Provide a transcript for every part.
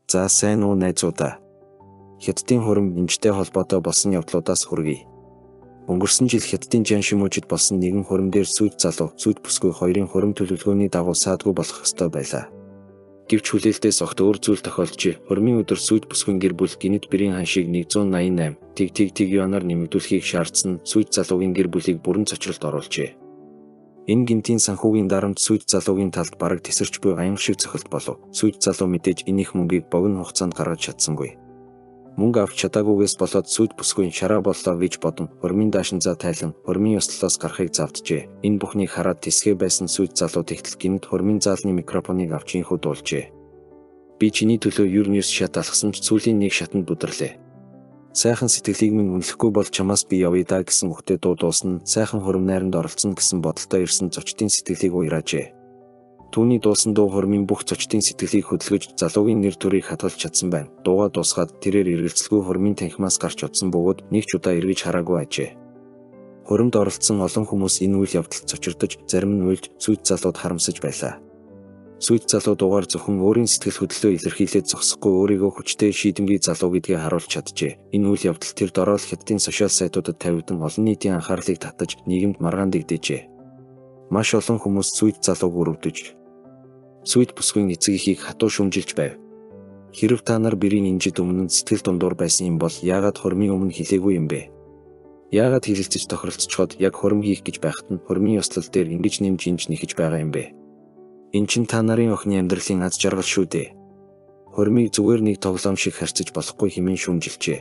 За сайн уу найзуудаа. Хятадын хурим эмчтэй холбоотой болсон явдлуудаас хүргэе. Өнгөрсөн жил Хятадын Жаншимужид болсон нэгэн хурим дээр сүйд залуу, сүйд бүсгүй хоёрын хурим төлөвлөгөөний дагуу саадгүй болох ёстой байлаа. Гэвч хүлээлтээс огт өөр зүйл тохиолжээ. Хуримын өдөр сүйд бүсгүйн гэр бүл гинэт бэрийн ханшийг 188 юанаар нэмэгдүүлэхийг шаардсан сүйд залуугийн гэр бүлийг бүрэн цочролд оруулжээ. Энэ гинтийн санхүүгийн дарамт сүйд залуугийн талд бараг тесэрч буй аянга шиг цохилт болов. Сүйд залуу мэдээж энэ их мөнгийг богино хугацаанд гаргаж чадсангүй. Мөнгө авч чадаагүйгээс болоод сүйд бүсгүй шараа боллоо гэж бодон хуримын даашин за тайлан хуримын ёслолоос гарахыг завджээ. Энэ бүхнийг хараад тисгээ байсан сүйд залуу тэгтэл гинэт хуримын заалны микрофоныг авч инхүү дуулжээ. Би чиний төлөө юрнес шат алхсан ч сүүлийн нэг шатанд бүдэрлээ. Сайхан сэтгэлийг минь үнэлэхгүй бол чамаас би явъя даа гэсэн үгтэй дуулсан сайхан хурим найранд оролцсон гэсэн бодолтой ирсэн зочдын сэтгэлийг уйраажээ. Түүний дуулсан дуу хуримын бүх зочдын сэтгэлийг хөдөлгөж залуугийн нэр төрийг хадгалж чадсан байна. Дуугаа дуусгаад тэрээр эргэлзэлгүй хуримын танхимаас гарч удсан бөгөөд нэг ч удаа эргэж хараагүй ажээ. Хуримд оролцсон олон хүмүүс энэ үйл явдалд цочирдож, зарим нь уйлж, сүйд залууд харамсаж байлаа. Сүйд залуу дуугаар зөвхөн өөрийн сэтгэл хөдлөлөө илэрхийлээд зогсохгүй өөрийгөө хүчтэй шийдэмгий залуу гэдгээ харуулж чаджээ. Энэ үйл явдал тэр дорой Хятадын сошиал сайтуудад тавигдан олон нийтийн анхаарлыг татаж нийгэмд маргаан дэгдэжээ. Маш олон хүмүүс сүйд залууг өрөвдөж, сүйд бүсгүйн эцэг эхийг хатуу шүмжилж байв. Хэрв та нар бэрийн инжид өмнө сэтгэл дундуур байсан юм бол яагаад хуримын өмнө хэлээгүй юм бэ? Яагаад хэлэлцэж тохиролцоход яг хурим хийх гэж байхад нь хуримын ёслол дээр ингэж нэмж инж нэхэж байгаа юм бэ? Энэ чинь та нарын охины амьдралын аз жаргал шүү дээ. Хуримыг зүгээр нэг тоглоом шиг харьцаж болохгүй хэмээн шүүмжилжээ.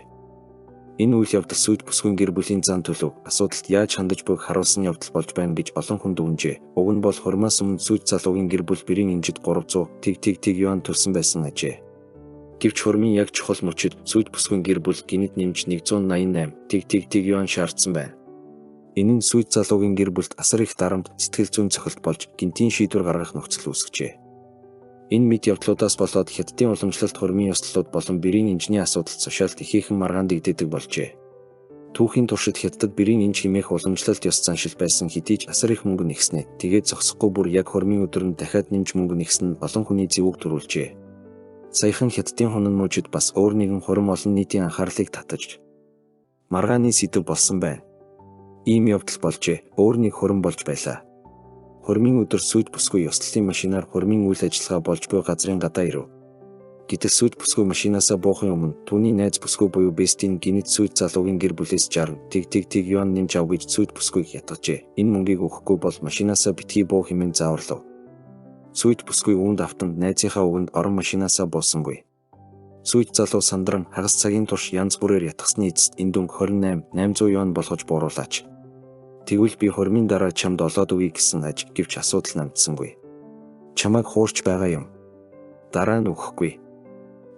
Энэ үйл явдал сүйд бүсгүйн гэр бүлийн зан төлөв асуудалд яаж хандаж буйг харуулсан явдал болж байна гэж олон хүн дүгнжээ. Уг нь бол хуримаас өмнө сүйд залуугийн гэр бүл бэрийн инжид 300 юан төлсөн байсан ажээ. Гэвч хуримын яг чухал мөчид сүйд бүсгүйн гэр бүл гинэт нэмж 188 юан шаардсан байна. Энэ нь сүйд залуугийн гэр бүлд асар их дарамт, сэтгэл зүйн цохилт болж гинтийн шийдвэр гаргах нөхцөл үүсгэжээ. Энэ мэд явдлуудаас болоод Хятадын уламжлалт хуримын ёслолууд болон бэрийн инжний асуудалд сошиалд ихээхэн маргаан дэгдээдэг болжээ. Түүхийн туршид Хятадд бэрийн инж хэмээх уламжлалт ёс заншил байсан хэдий ч асар их мөнгө нэгснэ. Тэгээд зогсохгүй бүр яг хуримын өдрөнд дахиад нэмж мөнгө нэгсэн нь олон хүний зэвүүг төрүүлжээ. Саяхан Хятадын хунан мужид бас өөр нэгэн хурим олон нийтийн анхаарлыг татаж маргааны сэдэв болсон байна. Ийм явдал болжээ. Өөр нэг хурим болж байлаа. Хуримын өдөр сүйд бүсгүй ёслолын машинаар хуримын үйл ажиллагаа болж буй газрын гадаа ирэв. Гэтэл сүйд бүсгүй машинаасаа буухын өмнө түүний найз бүсгүй буюу Бестийн гинэт сүйд залуугийн гэр бүлээс 60 юан нэмж ав гэж сүйд бүсгүйг ятгажээ. Энэ мөнгийг өгөхгүй бол машинаасаа битгий буу хэмээн зааварлав. Сүйд бүсгүй үүнд автанд найзынхаа үгэнд орон машинаасаа буусангүй. Сүйд залуу сандран хагас цагийн турш янз бүрээр ятгсны эцэст энэ дүнг 800 юан болгож бууруулаач. Тэгвэл би хуримын дараа чамд олоод өгье гэсэн аж гэвч асуудал намдсангүй. Чамайг хуурч байгаа юм. Дараа нь өгөхгүй.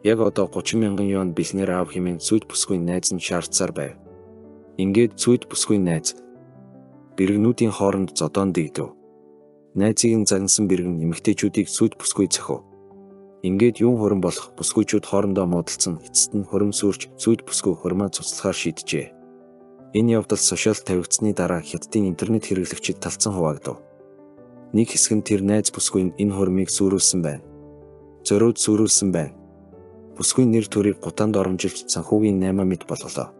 Яг одоо 30 мянган юан бэлнээр аав хэмээн сүйд бүсгүй найз нь шаардсаар байв. Ингээд сүйд бүсгүй найз бэргнүүдийн хооронд зодоон дэгдэв. Найзыг нь загнасан бэргэн эмэгтэйчүүдийг сүйд бүсгүй зохив. Ингээд юун хурим болох бүсгүйчүүд хоорондоо муудалцсан эцэст нь хурим сүрч сүйд бүсгүй хурмаа цуцлахаар шийджээ. Энэ явдал сошиалд тавигдсны дараа Хятадын интернет хэрэглэгчид талцсан хуваагдав. Нэг хэсэг нь тэр найз бүсгүй энэ хуримыг сүрүүлсэн байна. Зориуд сүрүүлсэн байна. Бүсгүйн нэр төрийг гутаанд оромжилж санхүүгийн 8 мэд болголоо.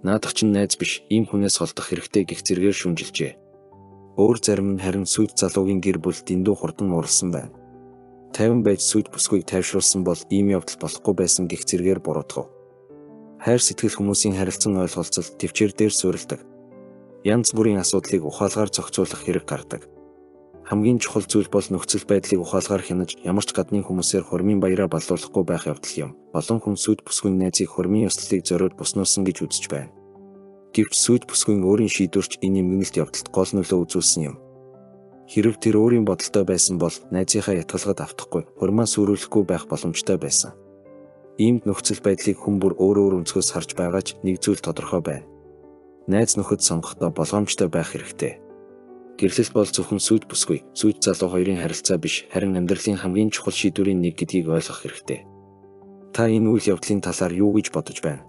Наадах чинь найз биш, ийм хүнээс холдох хэрэгтэй гэх зэргээр шүмжилжээ. Өөр зарим нь харин сүйд залуугийн гэр бүл дэндүү хурдан муурлсан байна. 50 байж сүйд бүсгүйг тайвшруулсан бол ийм явдал болохгүй байсан гэх зэргээр буруутгав. Хайр сэтгэл хүмүүсийн харилцан ойлголцол төвчээр дээр суурилдаг. Янз бүрийн асуудлыг ухаалгаар зохицуулах хэрэг гардаг. Хамгийн чухал зүйл бол нөхцөл байдлыг ухаалгаар хянаж ямар ч гадны хүмүүсээр хуримын баяраа баллуулахгүй байх явдал юм. Олон хүн сүйд бүсгүйн найзыг хуримын ёслолыг зориуд буснуулсан гэж үзэж байна. Гэвч сүйд бүсгүйн өөрийн шийдвэрч энэ эмгэнэлт явдалд гол нөлөө үзүүлсэн юм. Хэрв тэр өөрийн бодолтой байсан бол найзынхаа ятгалгад автахгүй, хуримаа сүрүүлэхгүй байх боломжтой байсан. Иймд нөхцөл байдлыг хүн бүр өөр өнцгөөс харж байгаа ч нэг зүйл тодорхой байна. Найз нөхөд сонгохдоо болгоомжтой байх хэрэгтэй. Гэрлэлт бол зөвхөн сүйд бүсгүй, сүйд залуу хоёрын харилцаа биш, харин амьдралын хамгийн чухал шийдвэрийн нэг гэдгийг ойлгох хэрэгтэй. Та энэ үйл явдлын талаар юу гэж бодож байна?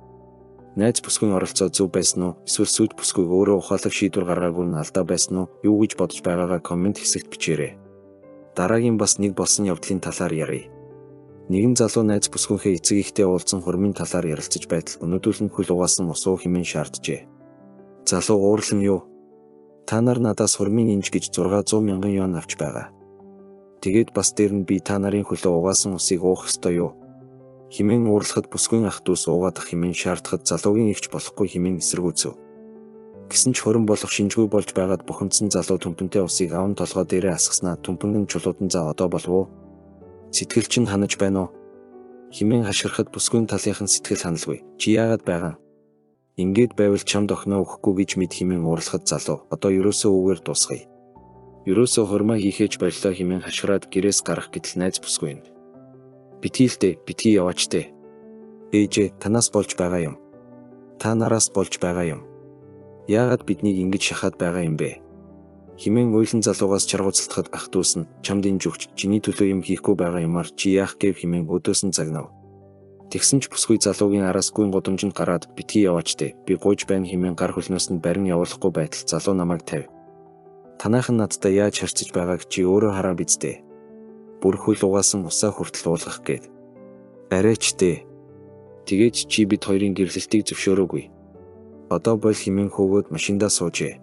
Найз бүсгүйн оролцоо зөв байсан уу? Эсвэл сүйд бүсгүй өөрөө ухаалаг шийдвэр гаргаагүй нь алдаа байсан уу? Юу гэж бодож байгаагаа комент хэсэгт бичээрэй. Дараагийн бас нэг болсон явдлын талаар ярив. Нэгэн залуу найз бүсгүйнхээ эцэг ихтэй уулзсан хурмын талаар ярилцаж байтал өнөөдүүлэн хөл угаасан ус уу хэмээн шаарджээ. Залуу уурлан юу? Та нар надаас хурмын инж гэж 600 мянган юан авч байгаа. Тэгээд бас дээр нь би та нарын хөлөө угаасан усыг уух ёстой юу? Хэмээн уурлахад бүсгүйн ах дүүс уугаадах хэмээн шаардахад залуугийн эгч болохгүй хэмээн эсэргүүцэв. Гэсэн ч хурим болох шинжгүй болж байгаад бухимдсан залуу түмпэнтэй усыг аван толгой дээрээ асгаснаа түмпэн нь чулуудан за одоо болов уу? Сэтгэл чинь ханаж байна уу? Хэмээн хашгирахад бүсгүйн талынхан сэтгэл ханалгүй. Чи яагаад байгаа? Ингээд байвал чамд охиноо өгөхгүй гэж мэд хэмээн уурлахад залуу одоо ерөөсөө үгээр дуусгая. Ерөөсөө хурмаа хийхээж баярлаа хэмээн хашгираад гэрээс гарах гэтэл найз бүсгүй юм. Битгийлтэй, битгий яваачтэй. Ээжээ, танаас болж байгаа юм. Та нараас болж байгаа юм. Яагаад биднийг ингэж шахаад байгаа юм бэ? Хэмээн уйлан залуугаас чаргууцалтахад ах дүүс нь чамд энэ зүгч чиний төлөө юм хийхгүй байгаа юмар чи яах гэв хэмээн өдөөс нь загнав. Тэгсэн ч бүсгүй залуугийн араас гүйн гудамжинд гараад битгий яваачтэй. Би гуйж байна хэмээн гар хөлнөөс нь барин явуулахгүй байтал залуу намайг тавь. Танайхан надтай яаж харьцаж байгааг чи өөрөө хараа биздээ. Бүр хөл угаасан усаа хүртэл уулгах гээд. Арайчтэй. Тэгээд чи бид хоёрын гэрлэлтийг зөвшөөрөөгүй. Одоо бол хэмээн хөөгөөд машиндаа суужээ.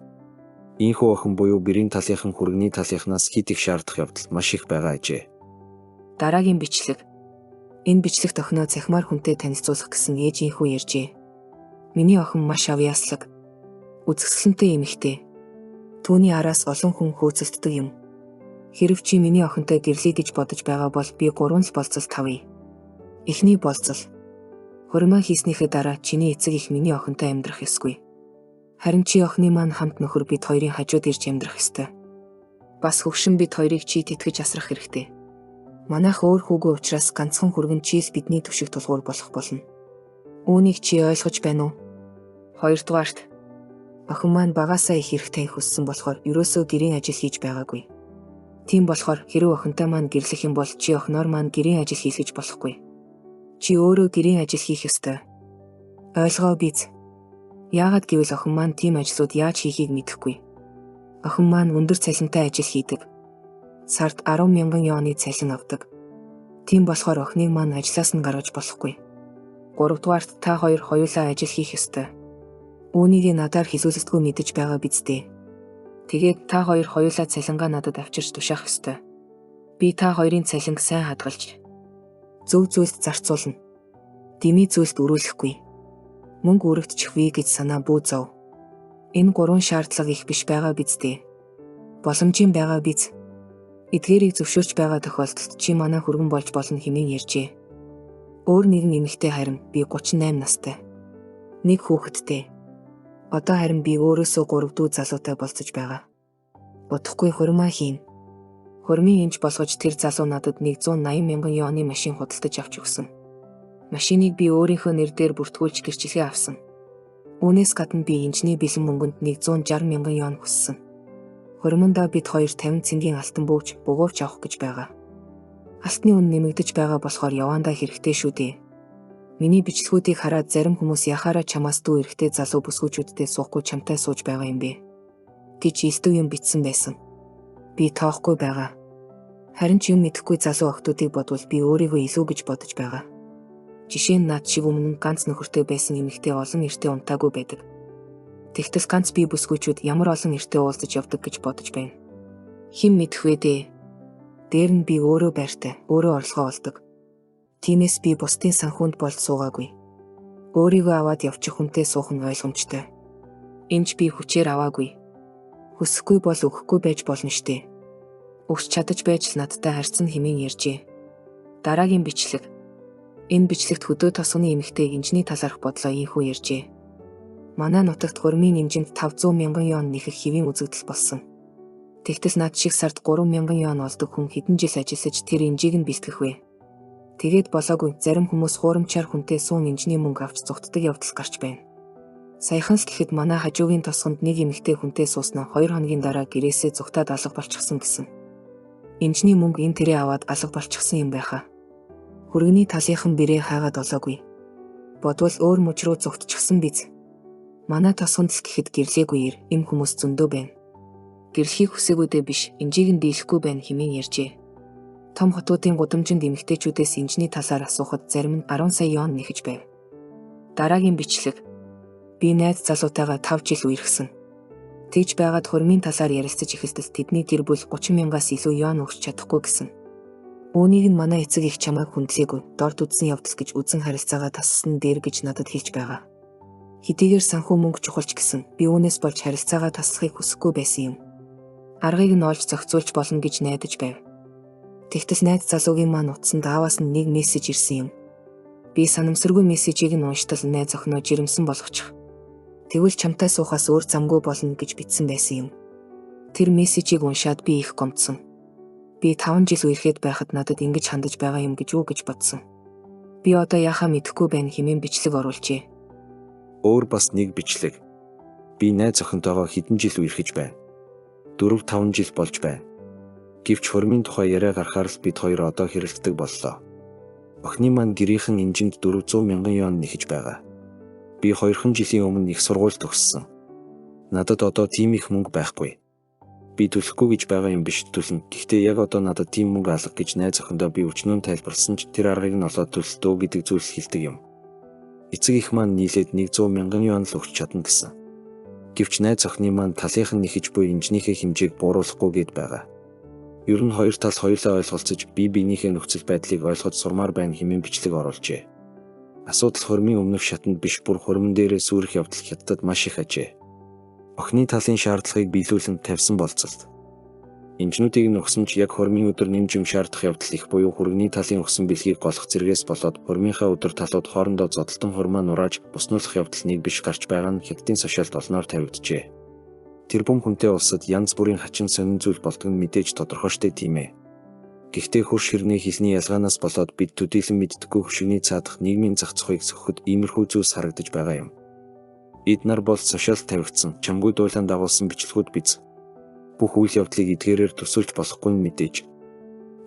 Ийхүү охин буюу бэрийн талынхан хүргэний талынхнаас хит их шаардах явдал маш их байгаа ажээ. Дараагийн бичлэг. Энэ бичлэгт охиноо цахимаар хүнтэй танилцуулах гэсэн ээжийнхүү ярьжээ. Миний охин маш авьяаслаг. Үзэсгэлэнтэй эмэгтэй. Түүний араас олон хүн хөөцөлддөг юм. Хэрв чи миний охинтой гэрлэе гэж бодож байгаа бол би 3 л болцолт тавья. Эхний болцол. Хурмаа хийснийхээ дараа чиний эцэг их миний охинтой амьдрах ёсгүй. Харин чи охины маань хамт нөхөр бид хоёрын хажууд ирж амьдрах ёстой. Бас хөгшин бид хоёрыг чи тэтгэж асрах хэрэгтэй. Манайх өөр хүүгүй учраас ганцхан хүргэн чийл бидний төвшиг тулгуур болох болно. Үүнийг чи ойлгож байна уу? Хоёрдугаарт. Охин маань багасаа их хэрэгтэй хүссэн болохоор ерөөсөө гэрийн ажил хийж байгаагүй. Тийм болохоор хэрэг охинтой маань гэрлэх юм бол чи охиноор маань гэрийн ажил хийлгэж болохгүй. Чи өөрөө гэрийн ажил хийх ёстой. Ойлгоо биз? Яагаад гэвэл охин маань тийм ажлууд яаж хийхийг мэдэхгүй. Охин маань өндөр цалинтай ажил хийдэг. Сард 10 мянган юаны цалин авдаг. Тийм болохоор охиныг маань ажлаас нь гаргаж болохгүй. 3-дугаарт та хоёр хоёулаа ажил хийх ёстой. Үүнийг надаар хэлүүлэлтгүй мэдэж байгаа биз дээ. Тэгээд та хоёр хоёулаа цалингаа надад авчирч тушаах ёстой. Би та хоёрын цалинг сайн хадгалж зөв зүйлд зарцуулна. Дими зүйлд өрүүлэхгүй. Мөнгө өргөдчих вэ гэж санаа бүү зов. Энэ 3 шаардлага их биш байгаа биз дээ. Боломжийн байгаа биз. Эдгээрийг зөвшөөрч байгаа тохиолдолд чи манай хүргэн болж болно хэмээн ярьжээ. Өөр нэгэн эмэгтэй харин би 38 настай. Нэг хүүхэдтэй. Одоо харин би өөрөөсөө 3 дүү залуутай болцож байгаа. Бодохгүй хурмаа хийн. Хурмын эмч болгож тэр залуу надад 180 мянган юаны машин худалдаж авч өгсөн. Машиныг би өөрийнхөө нэр дээр бүртгүүлж гэрчлэгээ авсан. Үүнээс гадна би инженерийн бэлэн мөнгөнд 160 мянган юан хүссэн. Хурмандаа бид хоёр 50 цэнгийн алтан бөөж бугуувч авах гэж байгаа. Алтны үн нэмэгдэж байгаа болохоор явандаа хэрэгтэй шүү дээ. Миний бичлэгүүдийг хараад зарим хүмүүс яхаараа чамаас дүү эрэхтэй залуу бүсгүүчүүдтэй суухгүй чамтай сууж байгаа юм бэ гэж илтүү юм битсэн байсан. Би тоохгүй байгаа. Харин ч юм мэдэхгүй залуу охтуудыг бодвол би өөрийгөө илүү гэж бодож байгаа. Жишээ нь над шиг өмнө ганц нөхөртэй байсан эмэгтэй олон нэртэй унтаагүй байдаг. Тэгтэл ганц би бүсгүүчүүд ямар олон нэртэй уулзаж явдаг гэж бодож байна. Хэн мэдэх вэ дээ? Дээр нь би өөрөө байртай, өөрөө орлогоо олдог. Тиймээс би бусдын санхүүнд болж суугаагүй. Өөрийгөө аваад явчих хүнтэй суух нь ойлгомжтой. Эмч би хүчээр аваагүй. Хүсэхгүй бол өгөхгүй байж болно штэ. Өгч чадаж байж л надтай харьцсан хэмээн ярьжээ. Дараагийн бичлэг. Энэ бичлэгт хөдөө тосгоны эмэгтэй инженерийн талаарх бодлоо ийхүү ярьжээ. Манай нутагт хурмын нэмжинд 500 мянган юан нэхэх хэвийн үзэгдэл болсон. Тэгтэл над шиг сард 3 мянган юан олдог хүн хэдэн жил ажиллаж тэр инжийг нь бэлтгэх вэ? Тэгээд болоогүй зарим хүмүүс хуурамчаар хүнтэй суун инженерийн мөнгө авч зүгтдэг явдал гарч байна. Саяханс гэхэд манай хажуугийн тосгонд нэг эмэгтэй хүнтэй сууснаа 2 хоногийн дараа гэрээсээ зүгтаад алга болчихсон гэсэн. Инженерийн мөнгө энэ тэрэ аваад алга болчихсон юм байхаа. Хүргэний талынхан бэрээ хаагаад олоогүй. Бодвол өөр мужи руу зүгтчихсэн биз. Манай тосгонд л гэхэд гэрлээгүйэр эм хүмүүс зөндөө байна. Гэрлэхийг хүсээгүйдээ биш, инжийг нь дийлэхгүй байна хэмээн ярьжээ. Том хотуудын гудамжинд эмэгтэйчүүдээс инжний талаар асуухад зарим нь 10 сая юан нэхэж байв. Дараагийн бичлэг. Би найз залуутайгаа 5 жил үерхсэн. Тэгж байгаад хормын талаар ярилцаж эхэлтэл тэдний гэр бүл 30 мянгаас илүү юан өгч чадахгүй гэсэн. Үүнийг нь манай эцэг их чамайг хүндлээгүй, дорд үдсэн явдал гэж үзэн харилцаагаа тассан дээр гэж надад хэлж байгаа. Хэдийгээр санхүү мөнгө чухалч гэсэн би үүнээс болж харилцаагаа таслахыг хүсэхгүй байсан юм. Аргыг нь олж зохицуулж болно гэж найдаж байв. Тэгтэл найз залуугийн маань утсанд ааваас нь нэг мессеж ирсэн юм. Би санамсаргүй мессежийг нь унштал найз охиноо жирэмсэн болгочих. Тэгвэл чамтай суухаас өөр замгүй болно гэж бичсэн байсан юм. Тэр мессежийг уншаад би их гомдсон. Би 5 жил үерхэд байхад надад ингэж хандаж байгаа юм гэж үү гэж бодсон. Би одоо яхаа мэдэхгүй байна хэмээн бичлэг оруулжээ. Өөр бас нэг бичлэг. Би найз охинтойгоо хэдэн жил үерхэж байна. 4-5 жил болж байна. Гэвч хормын тухай яриа гарахаар л бид хоёр одоо хэрэлддэг боллоо. Охины маань гэрийнхэн инжинд 400 мянган юан нэхэж байгаа. Би 2 жилийн өмнө их сургууль төгссөн. Надад одоо тийм их мөнгө байхгүй. Би төлөхгүй гэж байгаа юм биш төлнө. Гэхдээ яг одоо надад тийм мөнгө алга гэж найз охиндоо би өчнөө тайлбарласан ч тэр аргыг нь олоод төлөлтөө гэдэг зүйлс хэлдэг юм. Эцэг их маань нийлээд 100 мянган юан л өгч чадна гэсэн. Гэвч найз охины маань талынх нь нэхэж буй инжинийхээ хэмжээг бууруулахгүй гээд байгаа. Ер нь хоёр тал хоёулаа ойлголцож би биенийхээ нөхцөл байдлыг ойлгож сурмаар байна хэмээн бичлэг оруулжээ. Асуудал хормын өмнөх шатанд биш бүр хормон дээрээ сүрэх явдал хятадд маш их ажээ. Охины талын шаардлагыг биелүүлэн тавьсан болцолт. Инжнүүдийг нь өгсөн ч яг хормын өдөр нэмж шаардах явдал их буюу хүргэний талын өгсөн бэлгийг голох зэрэгээс болоод хормынхаа өдөр талууд хоорондоо зодтолтон хормоо нурааж буснуулах явдал нэг биш гарч байгаа нь хятадын сошиалд олноор тавигджээ. Тэр бум хүнтэй улсад янз бүрийн хачин сонин зүйл болдог нь мэдээж тодорхой штэ тийм ээ. Гэхдээ хурш хэрний хэлний ялгаанаас болоод бид төдийлөн мэддэггүй хөшигний цаадах нийгмийн зах зохийг сөхөд иймэрхүү зүйлс харагдаж байгаа юм. Эд нар бол сошиалд тавигдсан, чамгүй дуулаан дагуулсан бичлэгүүд биз. Бүх үйл явдлыг эдгээрээр төсөөлж болохгүй нь мэдээж.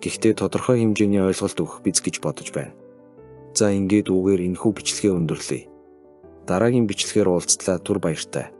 Гэхдээ тодорхой хэмжээний ойлголт өгөх биз гэж бодож байна. За ингээд үгээр энэхүү бичлэгээ өндөрлөе. Дараагийн бичлэгээр уулзтлаа түр баяртай.